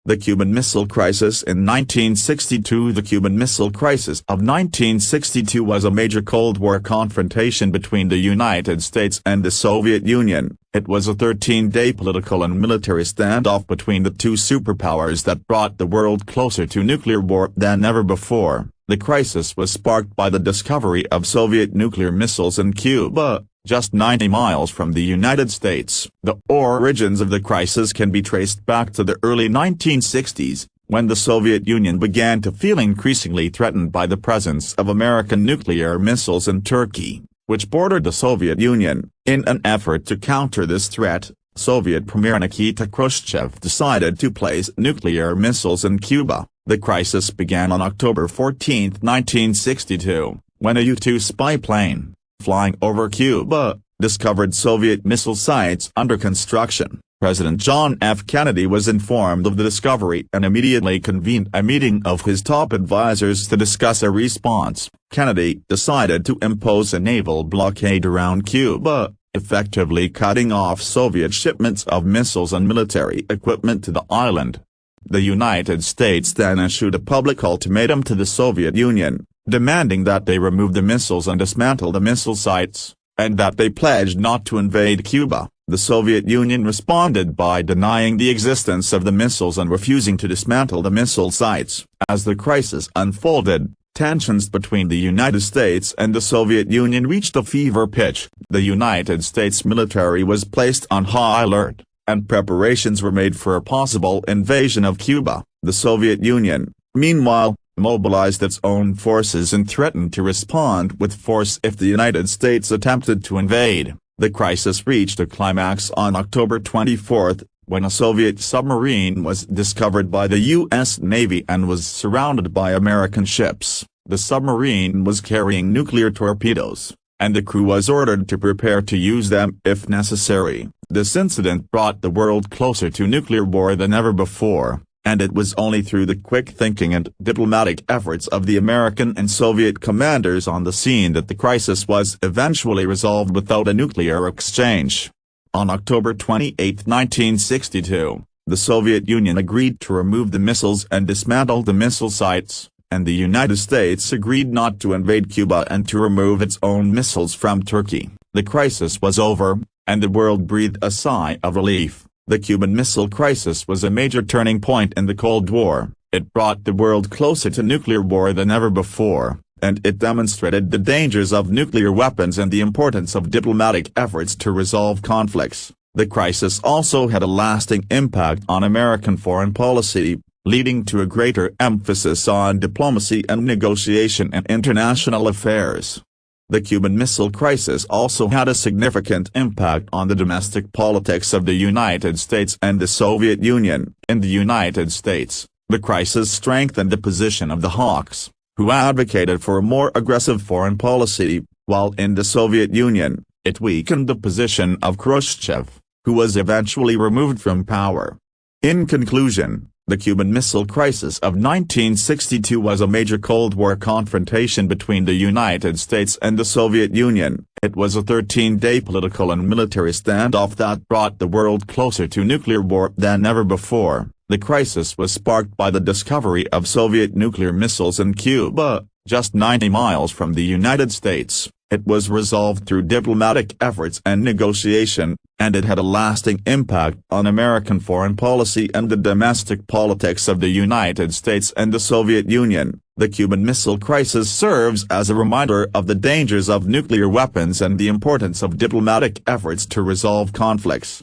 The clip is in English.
The Cuban Missile Crisis in 1962. The Cuban Missile Crisis of 1962 was a major Cold War confrontation between the United States and the Soviet Union. It was a 13-day political and military standoff between the two superpowers that brought the world closer to nuclear war than ever before. The crisis was sparked by the discovery of Soviet nuclear missiles in Cuba, just 90 miles from the United States. The origins of the crisis can be traced back to the early 1960s, when the Soviet Union began to feel increasingly threatened by the presence of American nuclear missiles in Turkey, which bordered the Soviet Union. In an effort to counter this threat, Soviet Premier Nikita Khrushchev decided to place nuclear missiles in Cuba. The crisis began on October 14, 1962, when a U-2 spy plane, flying over Cuba, discovered Soviet missile sites under construction. President John F. Kennedy was informed of the discovery and immediately convened a meeting of his top advisers to discuss a response. Kennedy decided to impose a naval blockade around Cuba, effectively cutting off Soviet shipments of missiles and military equipment to the island. The United States then issued a public ultimatum to the Soviet Union, demanding that they remove the missiles and dismantle the missile sites, and that they pledged not to invade Cuba. The Soviet Union responded by denying the existence of the missiles and refusing to dismantle the missile sites. As the crisis unfolded, tensions between the United States and the Soviet Union reached a fever pitch. The United States military was placed on high alert, and preparations were made for a possible invasion of Cuba. The Soviet Union, meanwhile, mobilized its own forces and threatened to respond with force if the United States attempted to invade. The crisis reached a climax on October 24, when a Soviet submarine was discovered by the U.S. Navy and was surrounded by American ships. The submarine was carrying nuclear torpedoes, and the crew was ordered to prepare to use them if necessary. This incident brought the world closer to nuclear war than ever before, and it was only through the quick thinking and diplomatic efforts of the American and Soviet commanders on the scene that the crisis was eventually resolved without a nuclear exchange. On October 28, 1962, the Soviet Union agreed to remove the missiles and dismantle the missile sites, and the United States agreed not to invade Cuba and to remove its own missiles from Turkey. The crisis was over, and the world breathed a sigh of relief. The Cuban Missile Crisis was a major turning point in the Cold War. It brought the world closer to nuclear war than ever before, and it demonstrated the dangers of nuclear weapons and the importance of diplomatic efforts to resolve conflicts. The crisis also had a lasting impact on American foreign policy, leading to a greater emphasis on diplomacy and negotiation in international affairs. The Cuban Missile Crisis also had a significant impact on the domestic politics of the United States and the Soviet Union. In the United States, the crisis strengthened the position of the hawks, who advocated for a more aggressive foreign policy, while in the Soviet Union, it weakened the position of Khrushchev, who was eventually removed from power. In conclusion, the Cuban Missile Crisis of 1962 was a major Cold War confrontation between the United States and the Soviet Union. It was a 13-day political and military standoff that brought the world closer to nuclear war than ever before. The crisis was sparked by the discovery of Soviet nuclear missiles in Cuba, just 90 miles from the United States. It was resolved through diplomatic efforts and negotiation, and it had a lasting impact on American foreign policy and the domestic politics of the United States and the Soviet Union. The Cuban Missile Crisis serves as a reminder of the dangers of nuclear weapons and the importance of diplomatic efforts to resolve conflicts.